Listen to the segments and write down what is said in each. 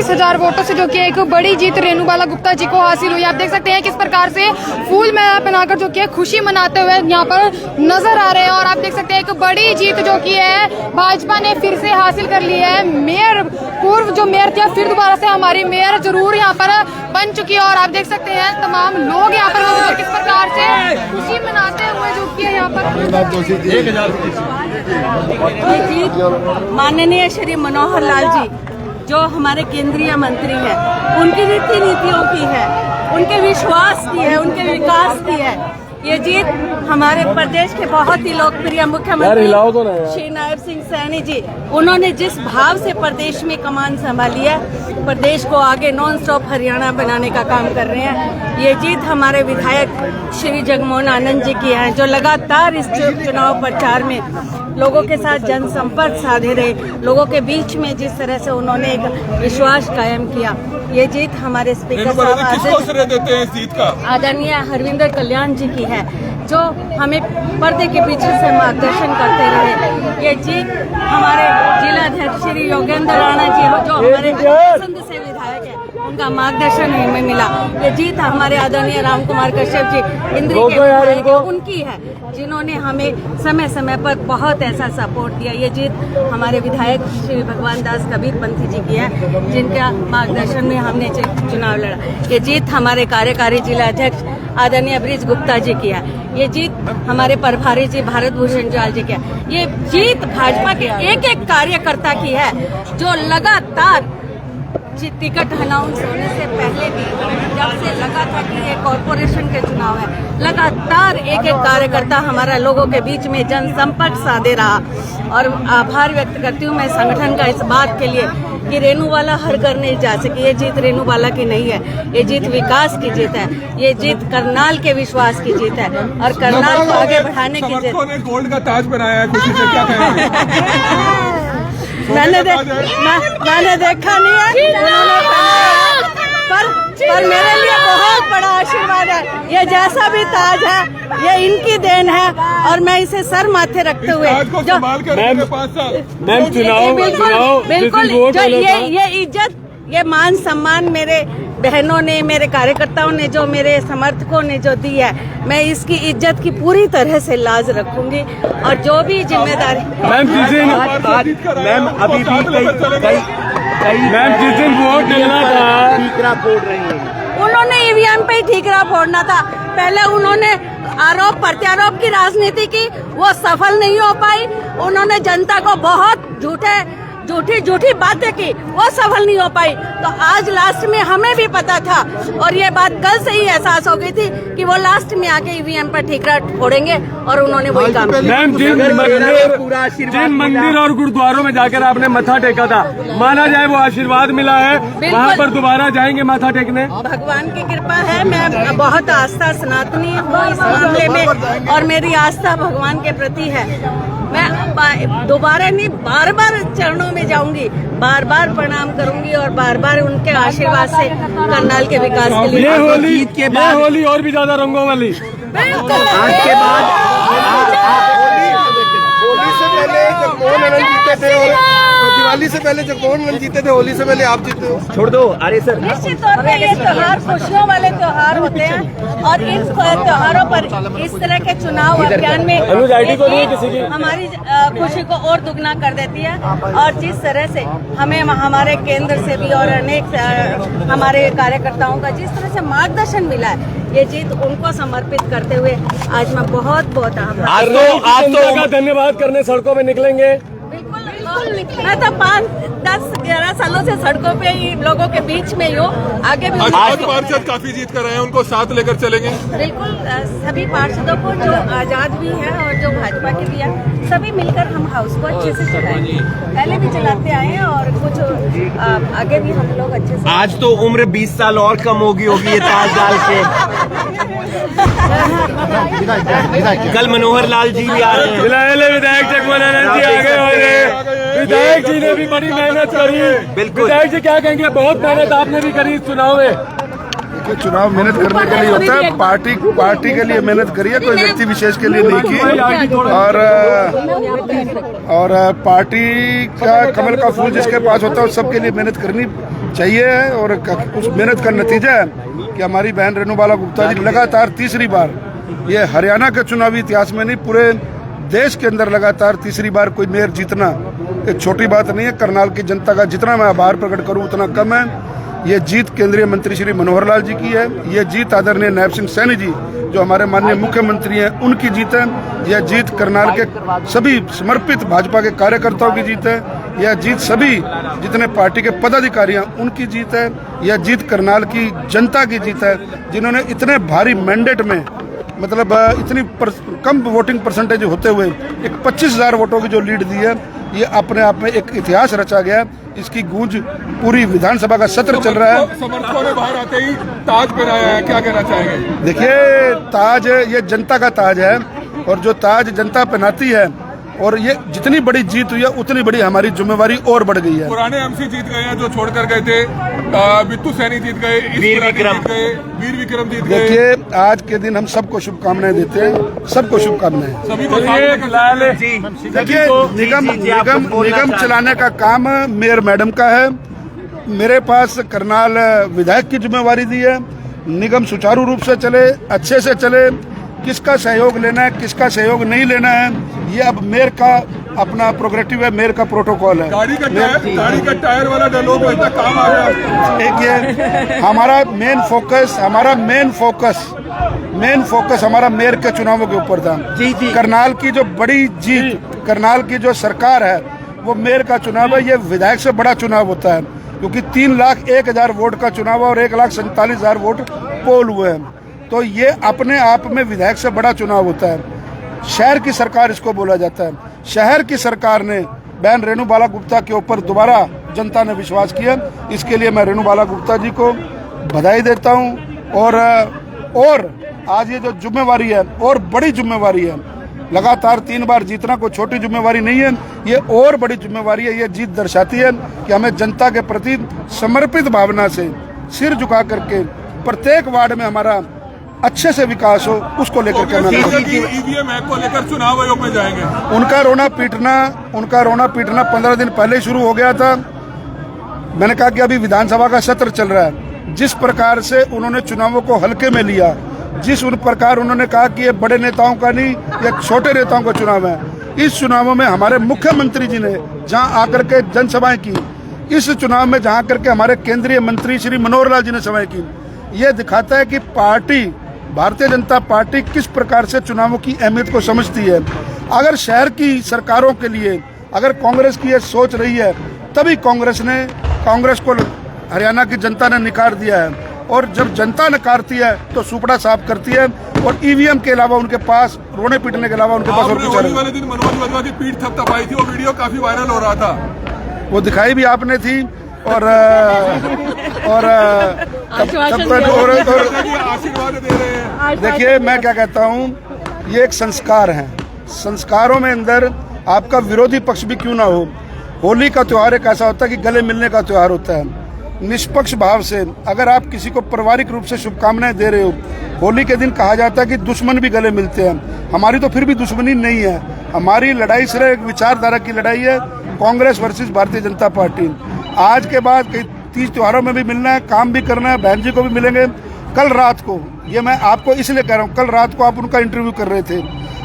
35,000 वोटों से जो कि एक बड़ी जीत रेणुबाला गुप्ता जी को हासिल हुई। आप देख सकते हैं किस प्रकार से फूल माला पहनाकर जो कि खुशी मनाते हुए यहाँ पर नजर आ रहे हैं। और आप देख सकते हैं एक बड़ी जीत जो की है भाजपा ने फिर से हासिल कर ली है। मेयर, पूर्व जो मेयर थी, फिर दोबारा से हमारी मेयर जरूर यहाँ पर बन चुकी है। और आप देख सकते हैं तमाम लोग यहाँ पर किस प्रकार से खुशी मनाते हुए जो कि यहाँ पर माननीय श्री मनोहर लाल जी जो हमारे केंद्रीय मंत्री हैं, उनकी रीति नीतियों की है, उनके विश्वास की है, उनके विकास की है। ये जीत हमारे प्रदेश के बहुत ही लोकप्रिय मुख्यमंत्री श्री नायब सिंह सैनी जी, उन्होंने जिस भाव से प्रदेश में कमान संभाली है, प्रदेश को आगे नॉन स्टॉप हरियाणा बनाने का काम कर रहे हैं। ये जीत हमारे विधायक श्री जगमोहन आनंद जी की है, जो लगातार इस चुनाव प्रचार में लोगों के साथ जनसंपर्क साधे रहे, लोगों के बीच में जिस तरह से उन्होंने एक विश्वास कायम किया। ये जीत हमारे स्पीकर साहब आदरणीय हरविंदर कल्याण जी की है, जो हमें पर्दे के पीछे से मार्गदर्शन करते रहे। ये जीत हमारे जिला अध्यक्ष श्री योगेंद्र राणा जी, जो हमारे पसंद से विधायक है, उनका मार्गदर्शन हमें मिला। ये जीत हमारे आदरणीय राम कुमार कश्यप जी इंद्री के विधायक है, उनकी है, जिन्होंने हमें समय समय पर बहुत ऐसा सपोर्ट दिया। ये जीत हमारे विधायक श्री भगवान दास कबीरपंथी जी की है, जिनका मार्गदर्शन में हमने चुनाव लड़ा। ये जीत हमारे कार्यकारी जिला अध्यक्ष आदरणीय ब्रिज गुप्ता जी की है। ये जीत हमारे प्रभारी जी भारत भूषण जाल जी की है। ये जीत भाजपा के एक एक कार्यकर्ता की है, जो लगातार टिकट अनाउंस होने से पहले भी, जब से लगा था कि ये कॉरपोरेशन के चुनाव है, लगातार एक एक कार्यकर्ता हमारा लोगों के बीच में जनसंपर्क साधे रहा। और आभार व्यक्त करती हूँ मैं संगठन का इस बात के लिए कि रेणुबाला हर घर नहीं जा सकी। ये जीत रेणुबाला की नहीं है, ये जीत विकास की जीत है, ये जीत करनाल के विश्वास की जीत है और करनाल को आगे बढ़ाने की जीत। गोल्ड का ताज बनाया है, खुशी से क्या कहें? मैंने देखा नहीं है, पर मेरे लिए बहुत बड़ा आशीर्वाद है। ये जैसा भी ताज है, ये इनकी देन है और मैं इसे सर माथे रखते हुए जो बिल्कुल जो ये इज्जत, ये मान सम्मान मेरे बहनों ने, मेरे कार्यकर्ताओं ने, जो मेरे समर्थकों ने जो दी है, मैं इसकी इज्जत की पूरी तरह से लाज रखूंगी। और जो भी जिम्मेदारी मैम जिस दिन वोट देना था ठीकरा फोड़ रही है, उन्होंने ईवीएम पे ही ठीकरा फोड़ना था। पहले उन्होंने आरोप प्रत्यारोप की राजनीति की, वो सफल नहीं हो पाई। उन्होंने जनता को बहुत झूठी बातें की, वो सफल नहीं हो पाई। तो आज लास्ट में हमें भी पता था और ये बात कल से ही एहसास हो गई थी कि वो लास्ट में आके ईवीएम पर ठीकरा फोड़ेंगे और उन्होंने वही काम किया। मैम जिन मंदिर और गुरुद्वारों में जाकर आपने मत्था टेका था, माना जाए वो आशीर्वाद मिला है, वहाँ पर दोबारा जाएंगे माथा टेकने? भगवान की कृपा है, मैं बहुत आस्था सनातनी हूँ इस मामले में और मेरी आस्था भगवान के प्रति है। मैं दोबारा नहीं, बार बार चरणों में जाऊंगी, बार बार प्रणाम करूंगी और बार बार उनके आशीर्वाद से करनाल के विकास के लिए। ये होली और भी ज्यादा रंगों वाली। आज के बाद होली से पहले जगमोहन आनंद जीते थे और दिवाली से पहले जगमोहन आनंद जीते थे, होली से पहले आप जीते हो। छोड़ दो। अरे सर, निश्चित तौर पे ये त्योहार खुशियों वाले त्योहार होते हैं और इन त्योहारों पर इस तरह के चुनाव अभियान में हमारी खुशी को और दुगना कर देती है। और जिस तरह से हमें हमारे केंद्र से भी और अनेक हमारे कार्यकर्ताओं का जिस तरह से मार्गदर्शन मिला है, ये जीत उनको समर्पित करते हुए आज मैं बहुत बहुत आभार। आज तो का धन्यवाद करने सड़कों में निकलेंगे। बिल्कुल, मैं तो 5, 10, 11 सालों से सड़कों पे ही लोगों के बीच में ही हूँ। आगे भी आज पार्षद काफी जीत कर रहे हैं, उनको साथ लेकर चलेंगे। बिल्कुल, सभी पार्षदों को जो आजाद भी है और जो भाजपा के भी है, सभी मिलकर हम हाउस को अच्छे से चलाएंगे। पहले भी चलाते आए हैं और कुछ आगे भी हम लोग अच्छे से। आज तो उम्र 20 साल और कम होगी ये ताज डाल के। कल मनोहर लाल जी भी आ रहे हैं। विधायक जगमोहन आनंद जी आ गए। विधायक जी ने भी बड़ी मेहनत करी। बिल्कुल। विधायक जी क्या कहेंगे? बहुत मेहनत आपने भी करी इस चुनाव में। देखिए, चुनाव मेहनत करने के लिए होता है, पार्टी के लिए मेहनत करी है, कोई व्यक्ति विशेष के लिए नहीं की। और पार्टी का कमल का फूल जिसके पास होता है उस सबके लिए मेहनत करनी चाहिए है और उस मेहनत का नतीजा है कि हमारी बहन रेणुबाला गुप्ता जी लगातार तीसरी बार, ये हरियाणा के चुनावी इतिहास में नहीं पूरे देश के अंदर लगातार तीसरी बार कोई मेयर जीतना एक छोटी बात नहीं है। करनाल की जनता का जितना मैं आभार प्रकट करूं उतना कम है। ये जीत केंद्रीय मंत्री श्री मनोहर लाल जी की है, ये जीत आदरणीय नायब सिंह सैनी जी जो हमारे माननीय मुख्यमंत्री हैं उनकी जीत है, यह जीत करनाल के सभी समर्पित भाजपा के कार्यकर्ताओं की जीत है, यह जीत सभी जितने पार्टी के पदाधिकारी हैं उनकी जीत है, यह जीत करनाल की जनता की जीत है जिन्होंने इतने भारी मैंडेट में मतलब इतनी कम वोटिंग परसेंटेज होते हुए एक 25,000 वोटों की जो लीड दी है, ये अपने आप में एक इतिहास रचा गया है। इसकी गूंज पूरी विधानसभा का सत्र चल रहा है। समर्थकों ने बाहर आते ही ताज पहनाया है, क्या कहना चाहेंगे? देखिए ताज ये जनता का ताज है और जो ताज जनता पहनाती है और ये जितनी बड़ी जीत हुई है उतनी बड़ी हमारी जिम्मेवारी और बढ़ गई है। पुराने एमसी जीत गए हैं जो छोड़कर गए थे, बिट्टू सैनी जीत गए, वीर विक्रम जीत गए। देखिए आज के दिन हम सबको शुभकामनाएं देते हैं, सबको शुभकामनाएं। सभी को देखिए निगम चलाने का काम मेयर मैडम का है, मेरे पास करनाल विधायक की जिम्मेवारी दी है। निगम सुचारू रूप से चले, अच्छे से चले, किसका सहयोग लेना है किसका सहयोग नहीं लेना है ये अब मेयर का अपना प्रोग्रेटिव है, मेयर का प्रोटोकॉल है। गाड़ी का टायर वाला डायलॉग लगता काम आ गया। देखिए हमारा मेन फोकस हमारा मेयर के चुनावों के ऊपर था। करनाल की जो बड़ी जीत, करनाल की जो सरकार है वो मेयर का चुनाव है। ये विधायक से बड़ा चुनाव होता है क्योंकि 3,01,000 वोट का चुनाव और 1,47,000 वोट पोल हुए हैं, तो ये अपने आप में विधायक से बड़ा चुनाव होता है। शहर की सरकार इसको बोला जाता है। शहर की सरकार ने बहन रेणुबाला गुप्ता के ऊपर दोबारा जनता ने विश्वास किया, इसके लिए मैं रेणुबाला गुप्ता जी को बधाई देता हूं। और आज ये जो जिम्मेवारी है और बड़ी जिम्मेवारी है, लगातार 3 बार जीतना कोई छोटी जिम्मेवारी नहीं है, ये और बड़ी जिम्मेवारी है। ये जीत दर्शाती है कि हमें जनता के प्रति समर्पित भावना से सिर झुका करके प्रत्येक वार्ड में हमारा अच्छे से विकास हो उसको लेकर के ईवीएम एक्ट को लेकर चुनाव आयोग में जाएंगे। उनका रोना पीटना 15 दिन पहले शुरू हो गया था। मैंने कहा कि अभी विधानसभा का सत्र चल रहा है, जिस प्रकार से उन्होंने चुनावों को हल्के में लिया, जिस प्रकार उन्होंने कहा कि ये बड़े नेताओं का नहीं ये छोटे नेताओं का चुनाव है, इस चुनावों में हमारे मुख्यमंत्री जी ने जहां आकर के जनसभाएं की, इस चुनाव में जहां करके हमारे केंद्रीय मंत्री श्री मनोहर लाल जी ने सभाएं की, ये दिखाता है कि पार्टी भारतीय जनता पार्टी किस प्रकार से चुनावों की अहमियत को समझती है। अगर शहर की सरकारों के लिए अगर कांग्रेस की ये सोच रही है तभी कांग्रेस को हरियाणा की जनता ने नकार दिया है, और जब जनता नकारती है तो सुपड़ा साफ करती है। और ईवीएम के अलावा उनके पास रोने पीटने के अलावा उनके पास और कुछ नहीं। वाले दिन मनोज वाजवा की पीठ थपथपाई थी, वो वीडियो काफी वायरल हो रहा था, वो दिखाई भी आपने थी और आशीर्वाद दे रहे हैं। देखिए मैं क्या कहता हूँ, ये एक संस्कार है, संस्कारों में अंदर आपका विरोधी पक्ष भी क्यों ना हो। होली का त्योहार एक ऐसा होता है कि गले मिलने का त्योहार होता है। निष्पक्ष भाव से अगर आप किसी को पारिवारिक रूप से शुभकामनाएं दे रहे हो, होली के दिन कहा जाता है कि दुश्मन भी गले मिलते हैं, हमारी तो फिर भी दुश्मनी नहीं है। हमारी लड़ाई सिर्फ एक विचारधारा की लड़ाई है, कांग्रेस वर्सेस भारतीय जनता पार्टी। आज के बाद कई 30 त्योहारों में भी मिलना है, काम भी करना है, बहन जी को भी मिलेंगे। कल रात को, ये मैं आपको इसलिए कह रहा हूँ, कल रात को आप उनका इंटरव्यू कर रहे थे,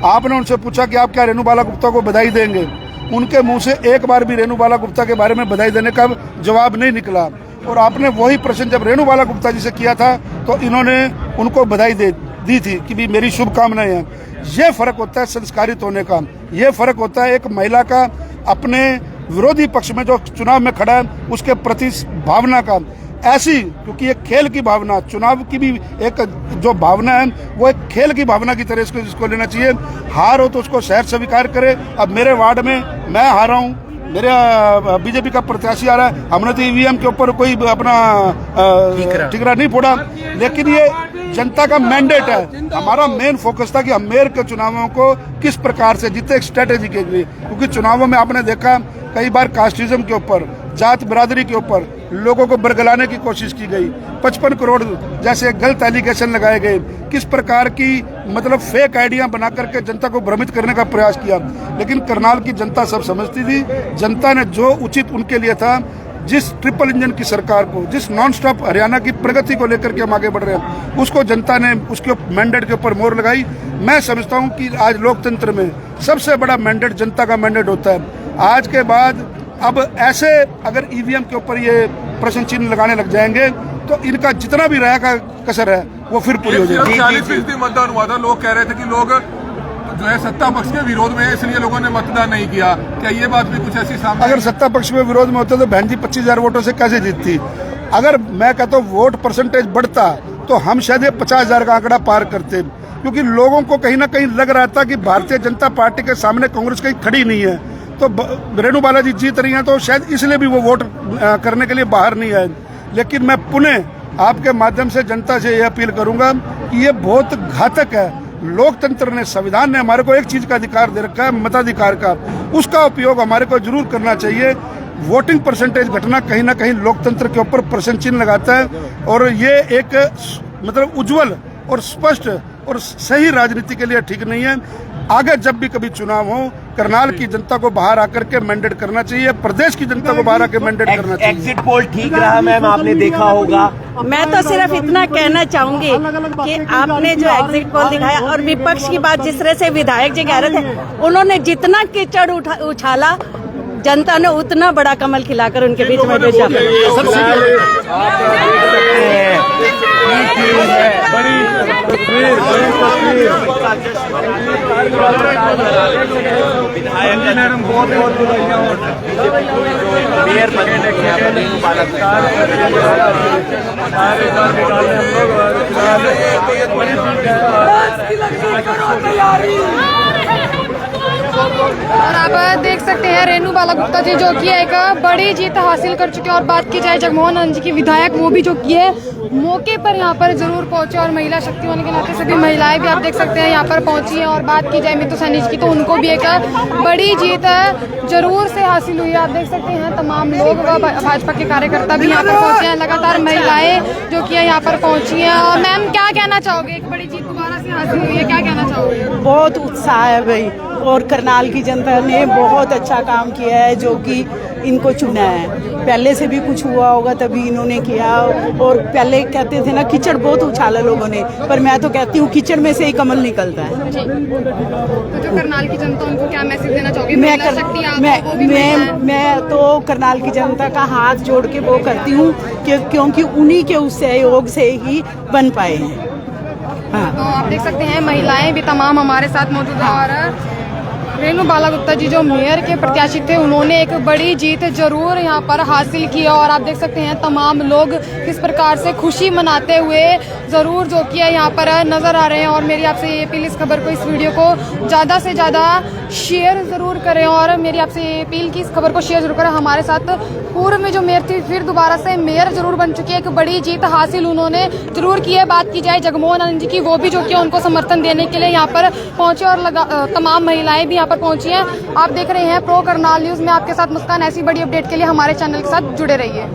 आपने उनसे पूछा कि आप क्या रेणुबाला गुप्ता को बधाई देंगे, उनके मुंह से एक बार भी रेणुबाला गुप्ता के बारे में बधाई देने का जवाब नहीं निकला। और आपने वही प्रश्न जब रेणुबाला गुप्ता जी से किया था तो इन्होंने उनको बधाई दी थी कि भी मेरी शुभकामनाएं हैं। ये फर्क होता है संस्कारित होने का, ये फर्क होता है एक महिला का अपने विरोधी पक्ष में जो चुनाव में खड़ा है उसके प्रति भावना का। ऐसी क्योंकि एक खेल की भावना, चुनाव की भी एक जो भावना है वो एक खेल की भावना की तरह इसको लेना चाहिए। हार हो तो उसको शहर स्वीकार करे। अब मेरे वार्ड में मैं हारा हूँ, मेरे बीजेपी का प्रत्याशी आ रहा है, हमने तो ईवीएम के ऊपर कोई अपना ठिकरा नहीं फोड़ा, लेकिन ये जनता का मैंडेट है। हमारा मेन फोकस था कि हम मेयर के चुनावों को किस प्रकार से जीते, एक स्ट्रेटेजी के लिए। क्योंकि चुनावों में आपने देखा कई बार कास्टिज्म के ऊपर, जात बिरादरी के ऊपर लोगों को बरगलाने की कोशिश की गई, 55 करोड़ जैसे गलत एलिगेशन लगाए गए, किस प्रकार की मतलब फेक आइडिया बना करके जनता को भ्रमित करने का प्रयास किया। लेकिन करनाल की जनता सब समझती थी, जनता ने जो उचित उनके लिए था जिस ट्रिपल इंजन की सरकार को, जिस नॉन स्टॉप हरियाणा की प्रगति को लेकर के हम आगे बढ़ रहे हैं, उसको जनता ने उसके मैंडेट के ऊपर मोहर लगाई। मैं समझता हूं कि आज लोकतंत्र में सबसे बड़ा मैंडेट जनता का मैंडेट होता है। आज के बाद अब ऐसे अगर ईवीएम के ऊपर ये प्रश्न चिन्ह लगाने लग जाएंगे तो इनका जितना भी रहा का कसर है वो फिर पूरी हो जाएगी। 40% मतदान हुआ था। लोग कह रहे थे कि लोग जो है सत्ता पक्ष के विरोध में है, इसलिए लोगों ने मतदान नहीं किया। क्या ये बात भी कुछ ऐसी सामने? अगर सत्ता पक्ष में विरोध में होते तो बहन जी 25,000 वोटों से कैसे जीतती? अगर मैं कहता हूँ वोट परसेंटेज बढ़ता तो हम शायद ये 50,000 का आंकड़ा पार करते, क्योंकि लोगों को कहीं ना कहीं लग रहा था कि भारतीय जनता पार्टी के सामने कांग्रेस कहीं खड़ी नहीं है। तो रेणु बालाजी जीत रही हैं तो शायद इसलिए भी वो वोट करने के लिए बाहर नहीं आए। लेकिन मैं पुनः आपके माध्यम से जनता से यह अपील करूंगा कि ये बहुत घातक है। लोकतंत्र ने, संविधान ने हमारे को एक चीज का अधिकार दे रखा है, मताधिकार का। उसका उपयोग हमारे को जरूर करना चाहिए। वोटिंग परसेंटेज घटना कहीं ना कहीं लोकतंत्र के ऊपर प्रश्न चिन्ह लगाता है और ये एक मतलब उज्जवल और स्पष्ट और सही राजनीति के लिए ठीक नहीं है। आगे जब भी कभी चुनाव हो, करनाल की जनता को बाहर आकर के मैंडेट करना चाहिए, प्रदेश की जनता को बाहर आकर मैंडेट करना चाहिए। एग्जिट पोल ठीक रहा मैम, आपने देखा होगा। मैं तो सिर्फ इतना कहना चाहूंगी कि आपने जो एग्जिट पोल दिखाया और विपक्ष की बात जिस तरह से विधायक जी कह रहे थे, उन्होंने जितना कीचड़ उछाला जनता ने उतना बड़ा कमल खिलाकर उनके बीच में भेजा। और आप देख सकते हैं रेणु बाला गुप्ता जी जो कि एक बड़ी जीत हासिल कर चुके हैं। और बात की जाए जगमोहन आनंद जी की विधायक, वो भी जो कि है मौके पर यहाँ पर जरूर पहुंचे और महिला शक्ति होने के नाते सभी महिलाएं भी आप देख सकते हैं यहाँ पर पहुंची हैं। और बात की जाए मितु सैनी जी की तो उनको भी एक बड़ी जीत जरूर से हासिल हुई है। आप देख सकते हैं तमाम लोग व भाजपा के कार्यकर्ता भी यहाँ पर पहुंचे हैं। लगातार महिलाएं जो कि यहाँ पर पहुंची हैं। और मैम क्या कहना चाहोगे, एक बड़ी जीत दोबारा से हासिल हुई है, क्या कहना चाहोगे? बहुत उत्साह है भाई, और करनाल की जनता ने बहुत अच्छा काम किया है जो कि इनको चुना है। पहले से भी कुछ हुआ होगा तभी इन्होंने किया। और पहले कहते थे ना कीचड़ बहुत उछाला लोगों ने, पर मैं तो कहती हूँ कीचड़ में से ही कमल निकलता है। तो जो करनाल की जनता उनको क्या मैसेज देना चाहोगे? मैं तो करनाल की जनता का हाथ जोड़ के वो करती हूँ क्योंकि उन्हीं के उस सहयोग से ही बन पाए हैं। हाँ। तो आप देख सकते हैं महिलाएं भी तमाम हमारे साथ मौजूद है। और रेणु बाला गुप्ता जी जो मेयर के प्रत्याशी थे, उन्होंने एक बड़ी जीत जरूर यहाँ पर हासिल की। और आप देख सकते हैं तमाम लोग किस प्रकार से खुशी मनाते हुए जरूर जो कि यहाँ पर नजर आ रहे हैं। और मेरी आपसे ये अपील, इस खबर को, इस वीडियो को ज़्यादा से ज़्यादा शेयर जरूर करें। और मेरी आपसे ये अपील कि इस खबर को शेयर जरूर करें। हमारे साथ पूर्व में जो मेयर थी फिर दोबारा से मेयर जरूर बन चुकी है, एक बड़ी जीत हासिल उन्होंने जरूर की है। बात की जाए जगमोहन आनंद जी की, वो भी जो कि उनको समर्थन देने के लिए यहाँ पर पहुंचे और तमाम महिलाएं भी यहाँ पर पहुंची हैं। आप देख रहे हैं प्रो करनाल न्यूज़ में आपके साथ मुस्कान। ऐसी बड़ी अपडेट के लिए हमारे चैनल के साथ जुड़े रहिए।